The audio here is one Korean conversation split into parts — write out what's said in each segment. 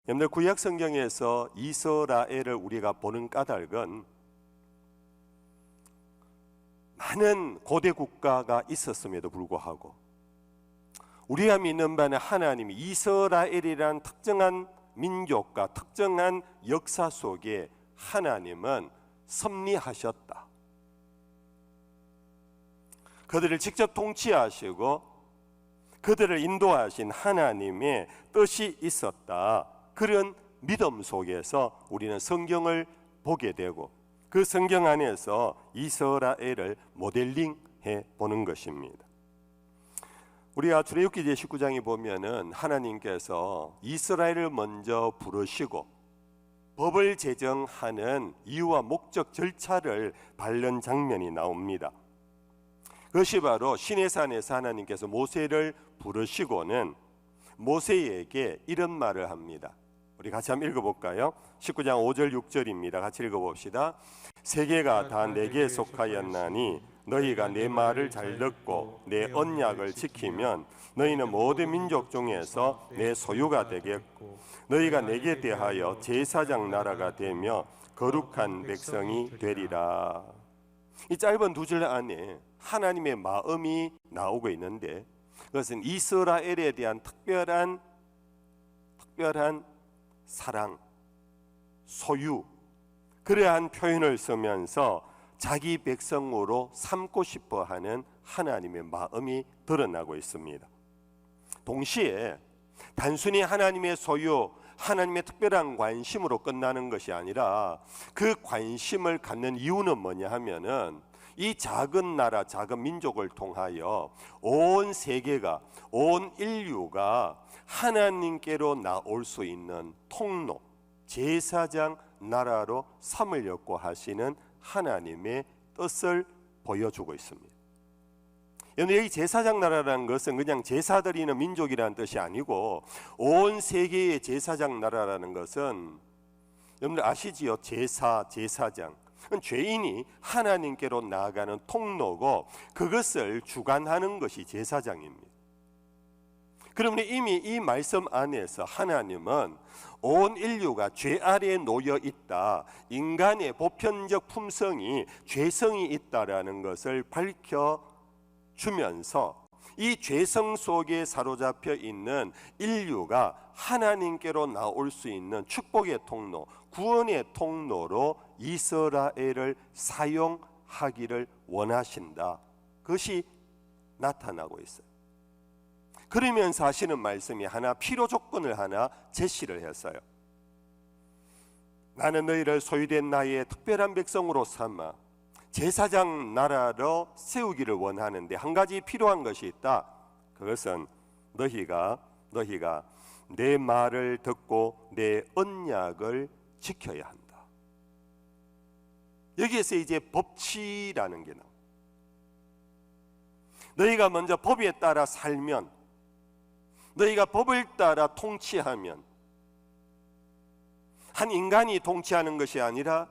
여러분들 구약 성경에서 이스라엘을 우리가 보는 까닭은 많은 고대 국가가 있었음에도 불구하고 우리가 믿는 바는 하나님이 이스라엘이란 특정한 민족과 특정한 역사 속에 하나님은 섭리하셨다. 그들을 직접 통치하시고 그들을 인도하신 하나님의 뜻이 있었다. 그런 믿음 속에서 우리는 성경을 보게 되고 그 성경 안에서 이스라엘을 모델링해 보는 것입니다. 우리가 출애굽기 제19장에 보면은 하나님께서 이스라엘을 먼저 부르시고 법을 제정하는 이유와 목적 절차를 밟는 장면이 나옵니다. 그것이 바로 시내산에서 하나님께서 모세를 부르시고는 모세에게 이런 말을 합니다. 우리 같이 한번 읽어볼까요? 19장 5절 6절입니다. 같이 읽어봅시다. 세계가 다 내게 속하였나니 너희가 내 말을 잘 듣고 내 언약을 지키면 너희는 모든 민족 중에서 내 소유가 되겠고 너희가 내게 대하여 제사장 나라가 되며 거룩한 백성이 되리라. 이 짧은 두 줄 안에 하나님의 마음이 나오고 있는데 그것은 이스라엘에 대한 특별한 사랑, 소유, 그러한 표현을 쓰면서 자기 백성으로 삼고 싶어하는 하나님의 마음이 드러나고 있습니다. 동시에 단순히 하나님의 소유, 하나님의 특별한 관심으로 끝나는 것이 아니라 그 관심을 갖는 이유는 뭐냐 하면은 이 작은 나라, 작은 민족을 통하여 온 세계가, 온 인류가 하나님께로 나올 수 있는 통로, 제사장 나라로 삼으려고 하시는 하나님의 뜻을 보여주고 있습니다. 여기 제사장 나라라는 것은 그냥 제사 드리는 민족이라는 뜻이 아니고 온 세계의 제사장 나라라는 것은 여러분들 아시지요? 제사장 죄인이 하나님께로 나아가는 통로고 그것을 주관하는 것이 제사장입니다. 그러면 이미 이 말씀 안에서 하나님은 온 인류가 죄 아래에 놓여 있다, 인간의 보편적 품성이 죄성이 있다라는 것을 밝혀주면서 이 죄성 속에 사로잡혀 있는 인류가 하나님께로 나올 수 있는 축복의 통로, 구원의 통로로 이스라엘을 사용하기를 원하신다. 그것이 나타나고 있어요. 그러면서 하시는 말씀이 하나, 필요 조건을 하나 제시를 했어요. 나는 너희를 소유된 나의 특별한 백성으로 삼아 제사장 나라로 세우기를 원하는데 한 가지 필요한 것이 있다. 그것은 너희가 내 말을 듣고 내 언약을 지켜야 한다. 여기에서 이제 법치라는 게 나옵니다. 너희가 먼저 법에 따라 살면, 너희가 법을 따라 통치하면, 한 인간이 통치하는 것이 아니라,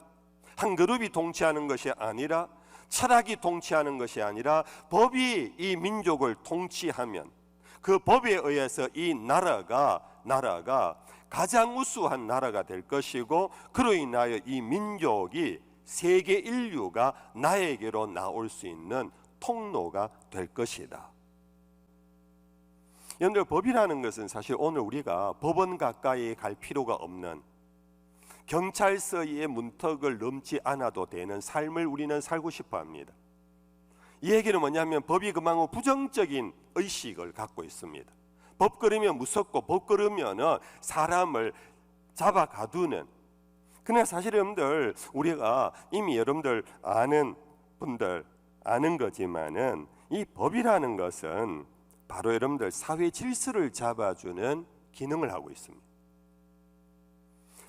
한 그룹이 통치하는 것이 아니라, 철학이 통치하는 것이 아니라 법이 이 민족을 통치하면 그 법에 의해서 이 나라가 가장 우수한 나라가 될 것이고, 그로 인하여 이 민족이, 세계 인류가 나에게로 나올 수 있는 통로가 될 것이다. 여러분들, 법이라는 것은 사실 오늘 우리가 법원 가까이 갈 필요가 없는, 경찰서의 문턱을 넘지 않아도 되는 삶을 우리는 살고 싶어 합니다. 이 얘기는 뭐냐면 법이 그만큼 부정적인 의식을 갖고 있습니다. 법 걸으면 무섭고 법 걸으면 사람을 잡아 가두는. 그러나 사실 여러분들, 우리가 이미 여러분들 아는 분들 아는 거지만은 이 법이라는 것은 바로 여러분들 사회 질서를 잡아주는 기능을 하고 있습니다.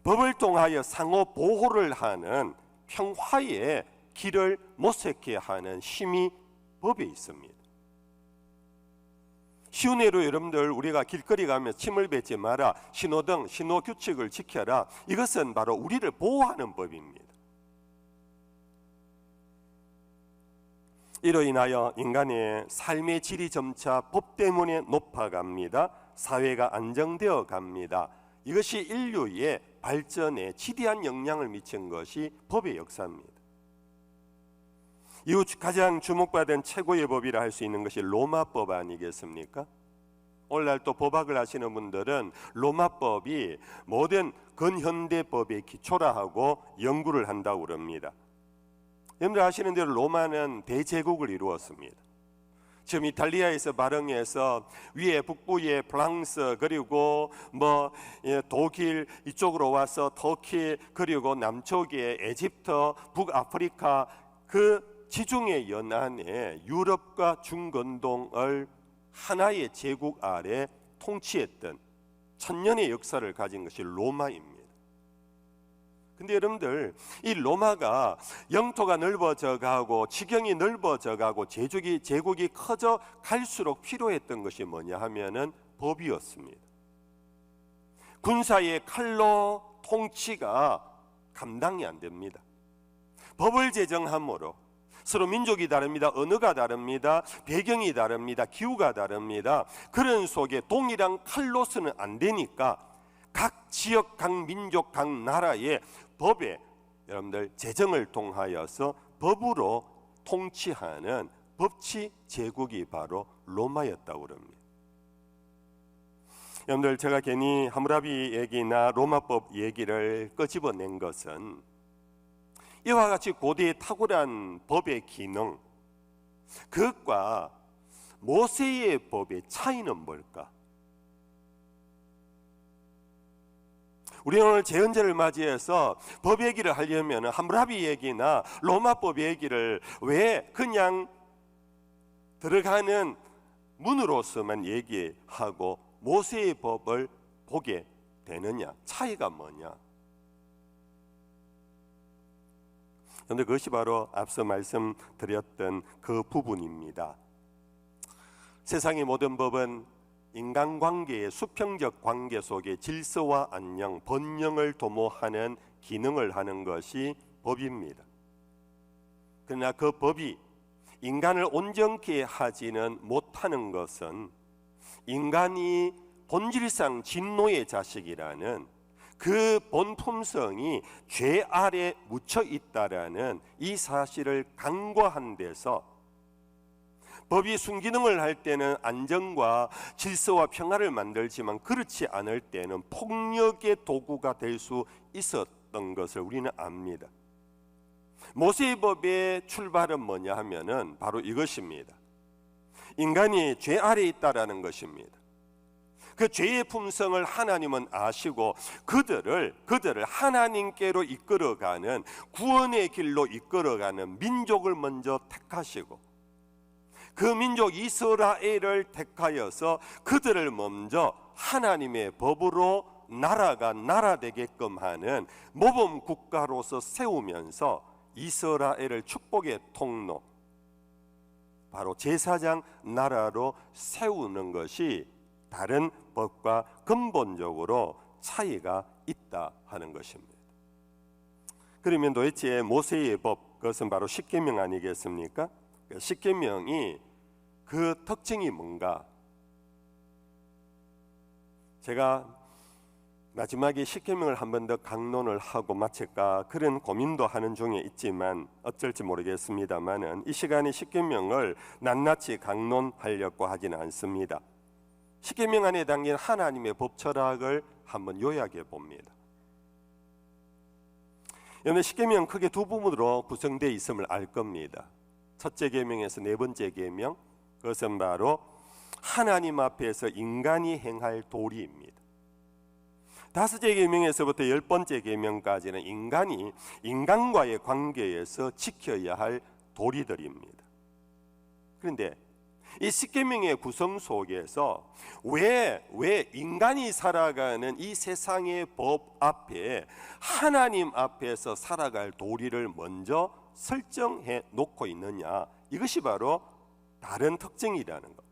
법을 통하여 상호 보호를 하는, 평화의 길을 모색해 하는 힘이 법에 있습니다. 쉬운 예로 여러분들, 우리가 길거리 가면 침을 뱉지 마라, 신호등, 신호 규칙을 지켜라, 이것은 바로 우리를 보호하는 법입니다. 이로 인하여 인간의 삶의 질이 점차 법 때문에 높아갑니다. 사회가 안정되어 갑니다. 이것이 인류의 발전에 지대한 영향을 미친 것이 법의 역사입니다. 이후 가장 주목받은 최고의 법이라 할 수 있는 것이 로마법 아니겠습니까? 오늘날 또 법학을 하시는 분들은 로마법이 모든 근현대법의 기초라 하고 연구를 한다고 그럽니다. 여러분들 아시는 대로 로마는 대제국을 이루었습니다. 지금 이탈리아에서 발흥해서 위에 북부에 프랑스, 그리고 독일 이쪽으로 와서 터키, 그리고 남쪽에 에집트, 북아프리카, 그 지중해 연안에 유럽과 중건동을 하나의 제국 아래 통치했던 천년의 역사를 가진 것이 로마입니다. 근데 여러분들, 이 로마가 영토가 넓어져 가고 지경이 넓어져 가고 제국이 커져 갈수록 필요했던 것이 뭐냐 하면은 법이었습니다. 군사의 칼로 통치가 감당이 안 됩니다. 법을 제정함으로 서로 민족이 다릅니다. 언어가 다릅니다. 배경이 다릅니다. 기후가 다릅니다. 그런 속에 동일한 칼로서는 안 되니까 각 지역, 각 민족, 각 나라의 법에 여러분들 제정을 통하여서 법으로 통치하는 법치 제국이 바로 로마였다고 그럽니다. 여러분들, 제가 괜히 함무라비 얘기나 로마법 얘기를 끄집어낸 것은 이와 같이 고대의 탁월한 법의 기능, 그것과 모세의 법의 차이는 뭘까? 우리는 오늘 재헌절을 맞이해서 법 얘기를 하려면 함무라비 얘기나 로마법 얘기를 왜 그냥 들어가는 문으로서만 얘기하고 모세의 법을 보게 되느냐? 차이가 뭐냐? 그런데 그것이 바로 앞서 말씀드렸던 그 부분입니다. 세상의 모든 법은 인간관계의 수평적 관계 속에 질서와 안녕, 번영을 도모하는 기능을 하는 것이 법입니다. 그러나 그 법이 인간을 온전케 하지는 못하는 것은 인간이 본질상 진노의 자식이라는 그 본품성이 죄 아래 묻혀 있다라는 이 사실을 간과한 데서 법이 순기능을 할 때는 안정과 질서와 평화를 만들지만 그렇지 않을 때는 폭력의 도구가 될 수 있었던 것을 우리는 압니다. 모세의 법의 출발은 뭐냐 하면은 바로 이것입니다. 인간이 죄 아래 있다라는 것입니다. 그 죄의 품성을 하나님은 아시고 그들을 하나님께로 이끌어가는 구원의 길로 이끌어가는 민족을 먼저 택하시고 그 민족 이스라엘을 택하여서 그들을 먼저 하나님의 법으로 나라가 나라 되게끔 하는 모범 국가로서 세우면서 이스라엘을 축복의 통로, 바로 제사장 나라로 세우는 것이 다른 법과 근본적으로 차이가 있다 하는 것입니다. 그러면 도대체 모세의 법, 그것은 바로 십계명 아니겠습니까? 십계명이 그 특징이 뭔가? 제가 마지막에 십계명을 한 번 더 강론을 하고 마칠까 그런 고민도 하는 중에 있지만 어쩔지 모르겠습니다만은 이 시간에 십계명을 낱낱이 강론하려고 하지는 않습니다. 십계명 안에 담긴 하나님의 법 철학을 한번 요약해 봅니다. 여러분, 십계명 크게 두 부분으로 구성되어 있음을 알 겁니다. 첫째 계명에서 네 번째 계명, 그것은 바로 하나님 앞에서 인간이 행할 도리입니다. 다섯째 계명에서부터 열 번째 계명까지는 인간이 인간과의 관계에서 지켜야 할 도리들입니다. 그런데 이 십계명의 구성 속에서 왜 인간이 살아가는 이 세상의 법 앞에 하나님 앞에서 살아갈 도리를 먼저 설정해 놓고 있느냐? 이것이 바로 다른 특징이라는 것.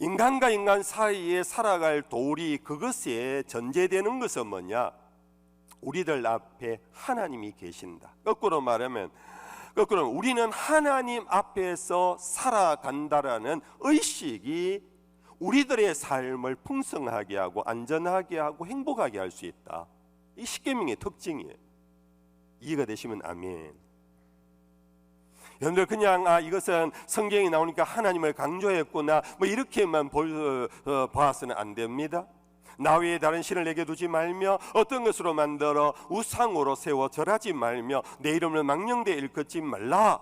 인간과 인간 사이에 살아갈 도리, 그것에 전제되는 것은 뭐냐? 우리들 앞에 하나님이 계신다. 거꾸로 말하면 우리는 하나님 앞에서 살아간다라는 의식이 우리들의 삶을 풍성하게 하고 안전하게 하고 행복하게 할 수 있다. 이 십계명의 특징이에요. 이해가 되시면 아멘. 여러분들 그냥 이것은 성경에 나오니까 하나님을 강조했구나 뭐 이렇게만 봐서는 안 됩니다. 나 외에 다른 신을 내게 두지 말며 어떤 것으로 만들어 우상으로 세워 절하지 말며 내 이름을 망령되이 일컫지 말라.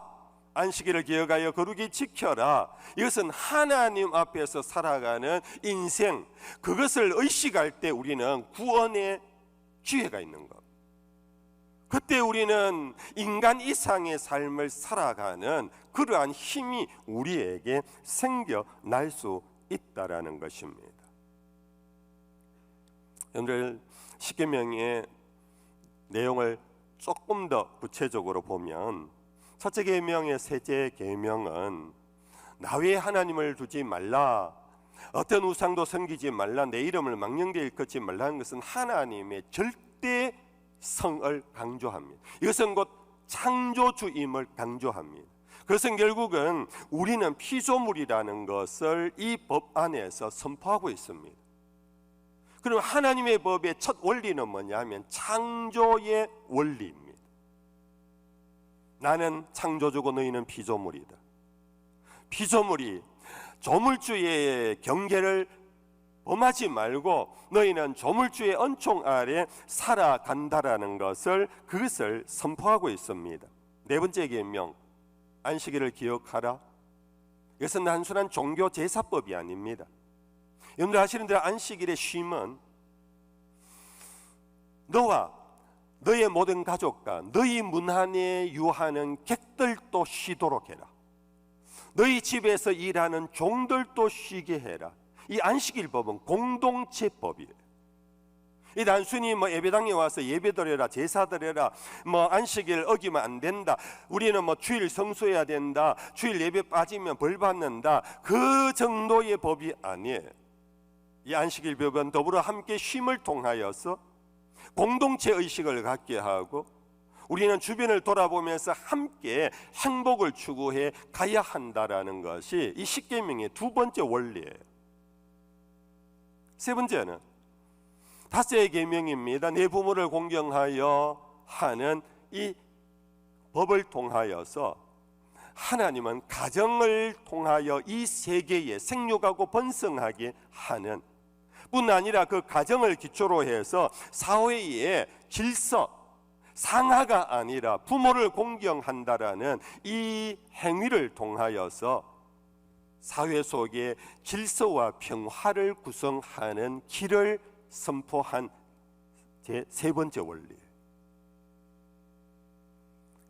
안식일을 기억하여 거룩히 지켜라. 이것은 하나님 앞에서 살아가는 인생, 그것을 의식할 때 우리는 구원의 기회가 있는 것. 그때 우리는 인간 이상의 삶을 살아가는 그러한 힘이 우리에게 생겨날 수 있다라는 것입니다. 여러분들 십계명의 내용을 조금 더 구체적으로 보면 첫째 계명의 셋째 계명은 나 외에 하나님을 두지 말라, 어떤 우상도 섬기지 말라, 내 이름을 망령되이 일컫지 말라는 것은 하나님의 절대 성을 강조합니다. 이것은 곧 창조주임을 강조합니다. 그것은 결국은 우리는 피조물이라는 것을 이 법 안에서 선포하고 있습니다. 그럼 하나님의 법의 첫 원리는 뭐냐면 창조의 원리입니다. 나는 창조주고 너희는 피조물이다. 피조물이 조물주의 경계를 범하지 말고 너희는 조물주의恩宠 아래 살아간다라는 그것을 선포하고 있습니다. 네 번째 계명, 안식일을 기억하라. 이것은 단순한 종교 제사법이 아닙니다. 여러분들 아시는 대로 안식일의 쉼은 너와 너의 모든 가족과 너희 문 안에 유하는 객들도 쉬도록 해라. 너희 집에서 일하는 종들도 쉬게 해라. 이 안식일법은 공동체법이에요. 이 단순히 예배당에 와서 예배드려라, 제사드려라, 안식일 어기면 안 된다, 우리는 주일 성수해야 된다, 주일 예배 빠지면 벌 받는다, 그 정도의 법이 아니에요. 이 안식일법은 더불어 함께 쉼을 통하여서 공동체 의식을 갖게 하고 우리는 주변을 돌아보면서 함께 행복을 추구해 가야 한다라는 것이 이 십계명의 두 번째 원리예요. 세 번째는 다섯의 계명입니다. 내 부모를 공경하여 하는 이 법을 통하여서 하나님은 가정을 통하여 이 세계에 생육하고 번성하게 하는 뿐 아니라 그 가정을 기초로 해서 사회의 질서, 상하가 아니라 부모를 공경한다라는 이 행위를 통하여서 사회 속에 질서와 평화를 구성하는 길을 선포한 제 세 번째 원리.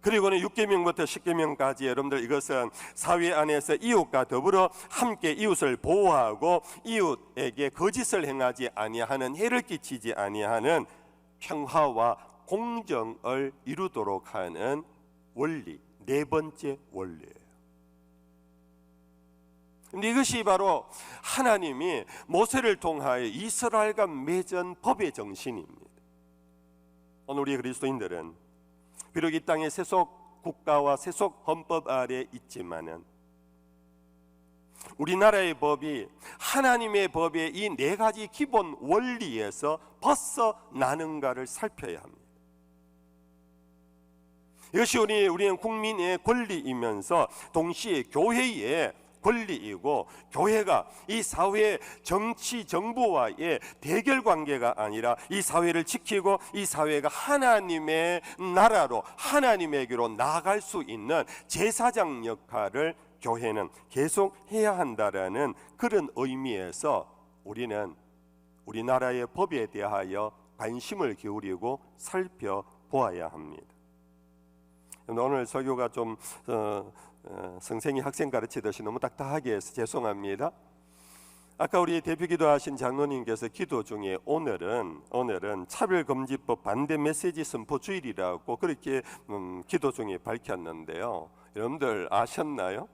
그리고는 6계명부터 10계명까지 여러분들 이것은 사회 안에서 이웃과 더불어 함께 이웃을 보호하고 이웃에게 거짓을 행하지 아니하는, 해를 끼치지 아니하는 평화와 공정을 이루도록 하는 원리, 네 번째 원리예요. 근데 이것이 바로 하나님이 모세를 통하여 이스라엘과 맺은 법의 정신입니다. 오늘 우리 그리스도인들은 비록 이 땅의 세속 국가와 세속 헌법 아래 있지만은 우리나라의 법이 하나님의 법의 이 네 가지 기본 원리에서 벗어나는가를 살펴야 합니다. 이것이 우리는 국민의 권리이면서 동시에 교회의 권리이고, 교회가 이 사회 정치 정부와의 대결 관계가 아니라 이 사회를 지키고 이 사회가 하나님의 나라로, 하나님에게로 나아갈 수 있는 제사장 역할을 교회는 계속 해야 한다라는 그런 의미에서 우리는 우리나라의 법에 대하여 관심을 기울이고 살펴보아야 합니다. 오늘 설교가 좀 선생이 학생 가르치듯이 너무 딱딱하게 해서 죄송합니다. 아까 우리 대표기도 하신 장로님께서 기도 중에 오늘은 차별금지법 반대 메시지 선포 주일이라고 그렇게 기도 중에 밝혔는데요. 여러분들 아셨나요?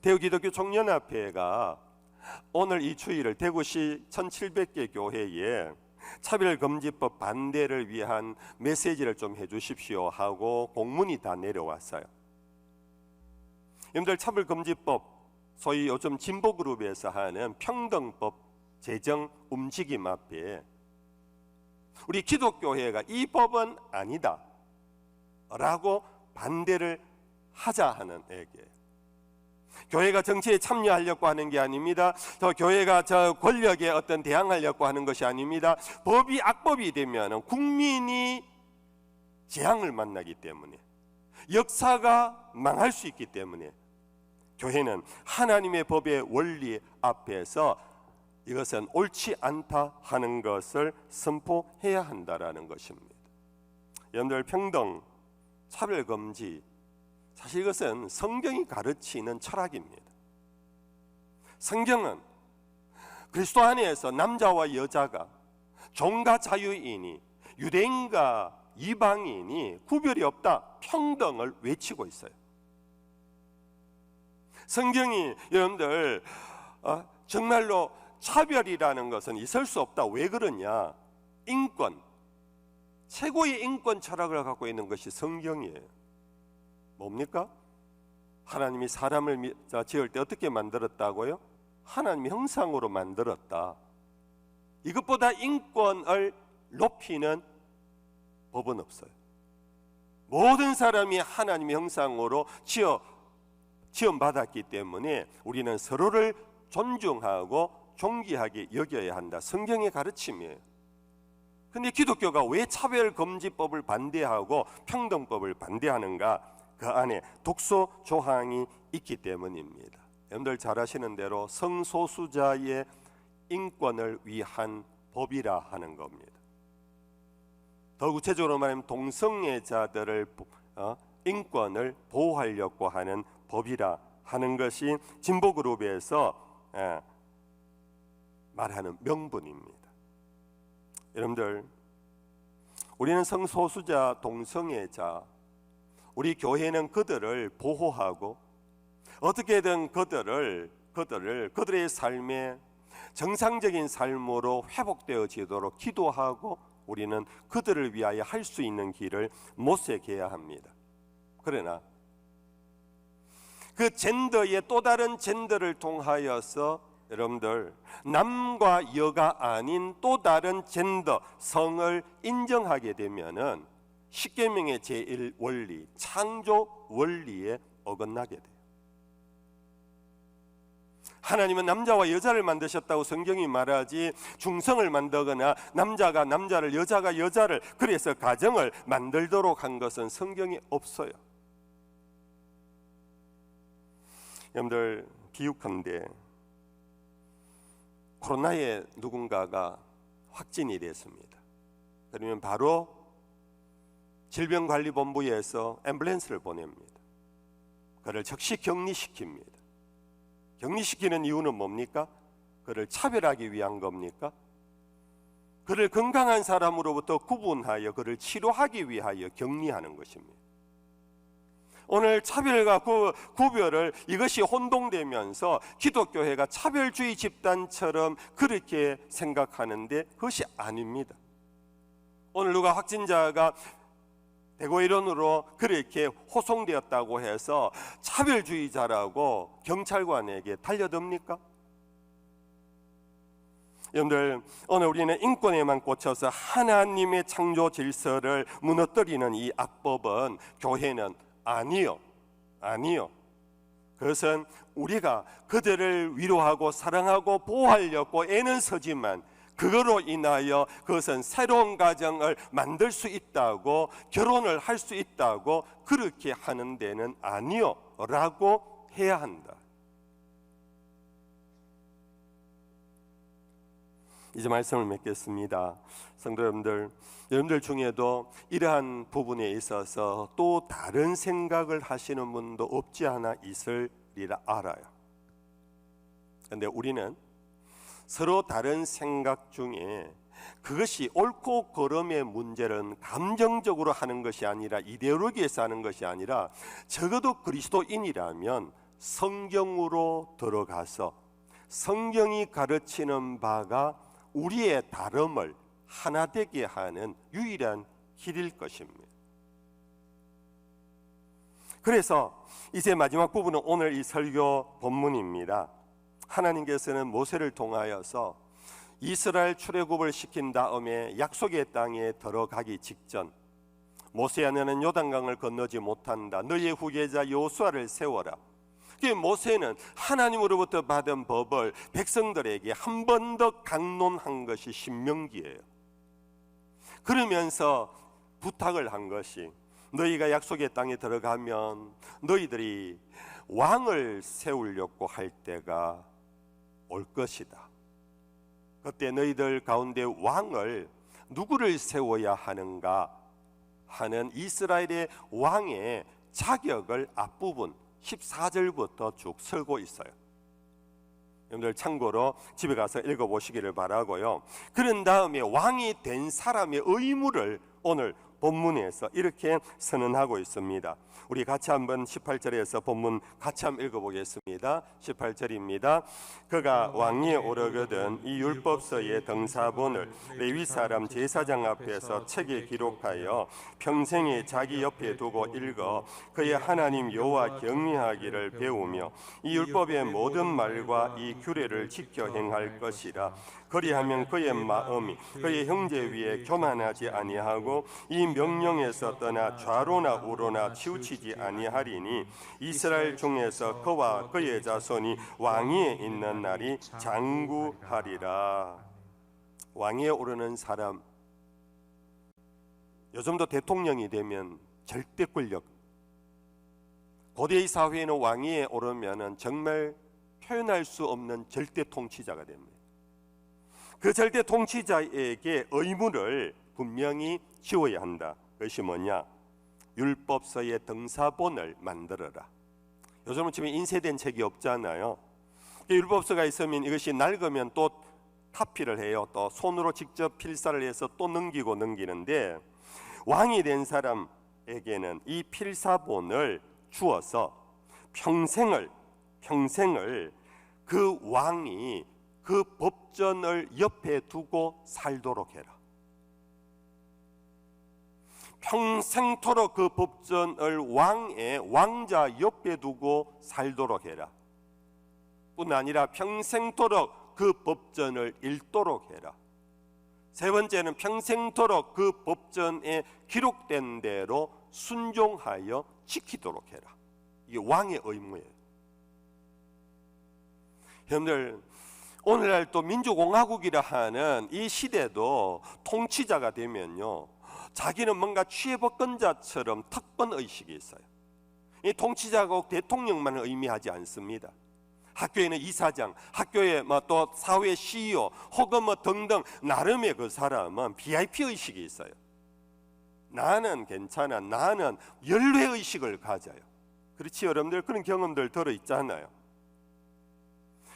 대우기독교 총연합회가 오늘 이 주일을 대구시 1700개 교회에 차별금지법 반대를 위한 메시지를 좀 해주십시오 하고 공문이 다 내려왔어요. 여러분들 차별금지법 소위 요즘 진보그룹에서 하는 평등법 제정 움직임 앞에 우리 기독교회가 이 법은 아니다 라고 반대를 하자 하는 얘기예요. 교회가 정치에 참여하려고 하는 게 아닙니다. 또 교회가 저 권력에 어떤 대항하려고 하는 것이 아닙니다. 법이 악법이 되면 국민이 재앙을 만나기 때문에, 역사가 망할 수 있기 때문에 교회는 하나님의 법의 원리 앞에서 이것은 옳지 않다 하는 것을 선포해야 한다라는 것입니다. 여러분들, 평등, 차별금지, 사실 이것은 성경이 가르치는 철학입니다. 성경은 그리스도 안에서 남자와 여자가, 종과 자유인이, 유대인과 이방인이 구별이 없다, 평등을 외치고 있어요. 성경이 여러분들 정말로 차별이라는 것은 있을 수 없다. 왜 그러냐? 인권, 최고의 인권 철학을 갖고 있는 것이 성경이에요. 뭡니까? 하나님이 사람을 지을 때 어떻게 만들었다고요? 하나님의 형상으로 만들었다. 이것보다 인권을 높이는 법은 없어요. 모든 사람이 하나님의 형상으로 지음받았기 때문에 우리는 서로를 존중하고 존귀하게 여겨야 한다. 성경의 가르침이에요. 근데 기독교가 왜 차별금지법을 반대하고 평등법을 반대하는가? 그 안에 독소 조항이 있기 때문입니다. 여러분들 잘 아시는 대로 성소수자의 인권을 위한 법이라 하는 겁니다. 더 구체적으로 말하면 동성애자들을 인권을 보호하려고 하는 법이라 하는 것이 진보그룹에서 말하는 명분입니다. 여러분들, 우리는 성소수자, 동성애자, 우리 교회는 그들을 보호하고 어떻게든 그들의 삶에 정상적인 삶으로 회복되어지도록 기도하고 우리는 그들을 위하여 할 수 있는 길을 모색해야 합니다. 그러나 그 젠더의 또 다른 젠더를 통하여서 여러분들, 남과 여가 아닌 또 다른 젠더, 성을 인정하게 되면은 십계명의 제1원리, 창조 원리에 어긋나게 돼요. 하나님은 남자와 여자를 만드셨다고 성경이 말하지 중성을 만들거나 남자가 남자를, 여자가 여자를, 그래서 가정을 만들도록 한 것은 성경에 없어요. 여러분들, 비유컨대 코로나에 누군가가 확진이 됐습니다. 그러면 바로 질병관리본부에서 앰뷸런스를 보냅니다. 그를 즉시 격리시킵니다. 격리시키는 이유는 뭡니까? 그를 차별하기 위한 겁니까? 그를 건강한 사람으로부터 구분하여 그를 치료하기 위하여 격리하는 것입니다. 오늘 차별과 구별을 이것이 혼동되면서 기독교회가 차별주의 집단처럼 그렇게 생각하는데 그것이 아닙니다. 오늘 누가 확진자가 대거이론으로 그렇게 호송되었다고 해서 차별주의자라고 경찰관에게 달려듭니까? 여러분들, 오늘 우리는 인권에만 꽂혀서 하나님의 창조 질서를 무너뜨리는 이 악법은 교회는 아니요. 그것은 우리가 그들을 위로하고 사랑하고 보호하려고 애는 서지만 그거로 인하여 그것은 새로운 가정을 만들 수 있다고, 결혼을 할 수 있다고 그렇게 하는 데는 아니요 라고 해야 한다. 이제 말씀을 맺겠습니다. 성도 여러분들 중에도 이러한 부분에 있어서 또 다른 생각을 하시는 분도 없지 않아 있으리라 알아요. 그런데 우리는 서로 다른 생각 중에 그것이 옳고 그름의 문제는 감정적으로 하는 것이 아니라, 이데올로기에서 하는 것이 아니라, 적어도 그리스도인이라면 성경으로 들어가서 성경이 가르치는 바가 우리의 다름을 하나 되게 하는 유일한 길일 것입니다. 그래서 이제 마지막 부분은 오늘 이 설교 본문입니다. 하나님께서는 모세를 통하여서 이스라엘 출애굽을 시킨 다음에 약속의 땅에 들어가기 직전, 모세야 너는 요단강을 건너지 못한다. 너의 후계자 여호수아를 세워라. 모세는 하나님으로부터 받은 법을 백성들에게 한 번 더 강론한 것이 신명기예요. 그러면서 부탁을 한 것이, 너희가 약속의 땅에 들어가면 너희들이 왕을 세우려고 할 때가 올 것이다. 그때 너희들 가운데 왕을 누구를 세워야 하는가 하는 이스라엘의 왕의 자격을 앞부분 14절부터 쭉 설고 있어요. 여러분들 참고로 집에 가서 읽어보시기를 바라고요. 그런 다음에 왕이 된 사람의 의무를 오늘 본문에서 이렇게 선언하고 있습니다. 우리 같이 한번 18절에서 본문 같이 한번 읽어보겠습니다. 18절입니다. 그가 왕위에 오르거든 이 율법서의 등사본을 레위 사람 제사장 앞에서 책에 기록하여 평생에 자기 옆에 두고 읽어 그의 하나님 여호와 경외하기를 배우며 이 율법의 모든 말과 이 규례를 지켜 행할 것이라. 그리하면 그의 마음이 그의 형제 위에 교만하지 아니하고 이 명령에서 떠나 좌로나 우로나 치우치지 아니하리니 이스라엘 중에서 그와 그의 자손이 왕위에 있는 날이 장구하리라. 왕위에 오르는 사람, 요즘도 대통령이 되면 절대 권력, 고대의 사회에는 왕위에 오르면 정말 표현할 수 없는 절대 통치자가 됩니다. 그 절대 통치자에게 의무를 분명히 지어야 한다. 그것이 뭐냐? 율법서의 등사본을 만들어라. 요즘은 지금 인쇄된 책이 없잖아요. 율법서가 있으면 이것이 낡으면 또 타피를 해요. 또 손으로 직접 필사를 해서 또 넘기는데, 왕이 된 사람에게는 이 필사본을 주어서 평생을 그 왕이 그 법전을 옆에 두고 살도록 해라. 평생토록 그 법전을 왕자 옆에 두고 살도록 해라. 뿐 아니라 평생토록 그 법전을 읽도록 해라. 세 번째는 평생토록 그 법전에 기록된 대로 순종하여 지키도록 해라. 이게 왕의 의무예요. 여러분들, 오늘날 또 민주공화국이라 하는 이 시대도 통치자가 되면요, 자기는 뭔가 취해법권자처럼 특권의식이 있어요. 이 통치자가 대통령만을 의미하지 않습니다. 학교에는 이사장, 학교에 또 사회 CEO 혹은 등등 나름의 그 사람은 VIP 의식이 있어요. 나는 괜찮아, 나는 연례의식을 가져요. 그렇지 여러분들, 그런 경험들 들어있잖아요.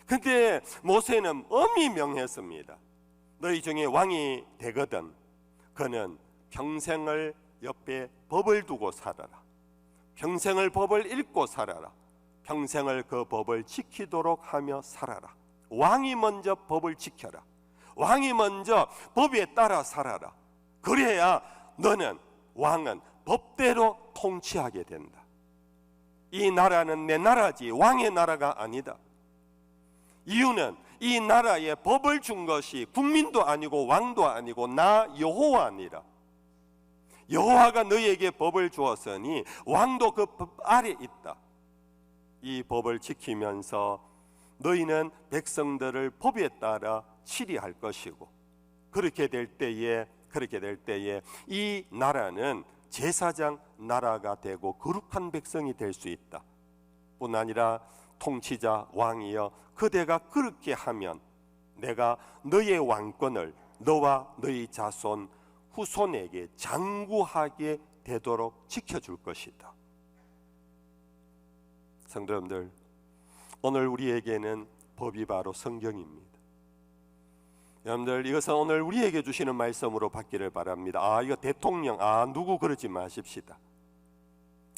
근데 모세는 엄히 명했습니다. 너희 중에 왕이 되거든 그는 평생을 옆에 법을 두고 살아라. 평생을 법을 읽고 살아라. 평생을 그 법을 지키도록 하며 살아라. 왕이 먼저 법을 지켜라. 왕이 먼저 법에 따라 살아라. 그래야 너는, 왕은 법대로 통치하게 된다. 이 나라는 내 나라지 왕의 나라가 아니다. 이유는 이 나라에 법을 준 것이 국민도 아니고 왕도 아니고 나 여호와니라. 여호와가 너희에게 법을 주었으니 왕도 그 법 아래 있다. 이 법을 지키면서 너희는 백성들을 법에 따라 치리할 것이고, 그렇게 될 때에 이 나라는 제사장 나라가 되고 거룩한 백성이 될 수 있다. 뿐 아니라 통치자 왕이여, 그대가 그렇게 하면 내가 너의 왕권을 너와 너희 자손 후손에게 장구하게 되도록 지켜줄 것이다. 성도 여러분들, 오늘 우리에게는 법이 바로 성경입니다. 여러분들, 이것은 오늘 우리에게 주시는 말씀으로 받기를 바랍니다. 이거 대통령, 누구 그러지 마십시다.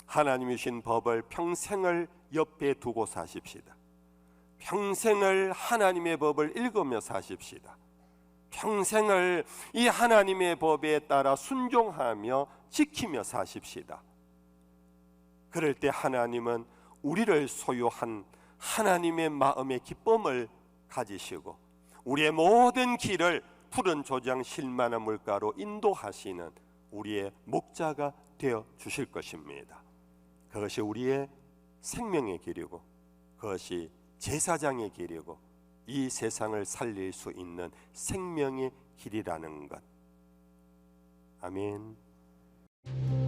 하나님이 주신 법을 평생을 옆에 두고 사십시다. 평생을 하나님의 법을 읽으며 사십시다. 평생을 이 하나님의 법에 따라 순종하며 지키며 사십시다. 그럴 때 하나님은 우리를 소유한 하나님의 마음의 기쁨을 가지시고 우리의 모든 길을 푸른 조장 실만한 물가로 인도하시는 우리의 목자가 되어 주실 것입니다. 그것이 우리의 생명의 길이고 그것이 제사장의 길이고 이 세상을 살릴 수 있는 생명의 길이라는 것. 아멘.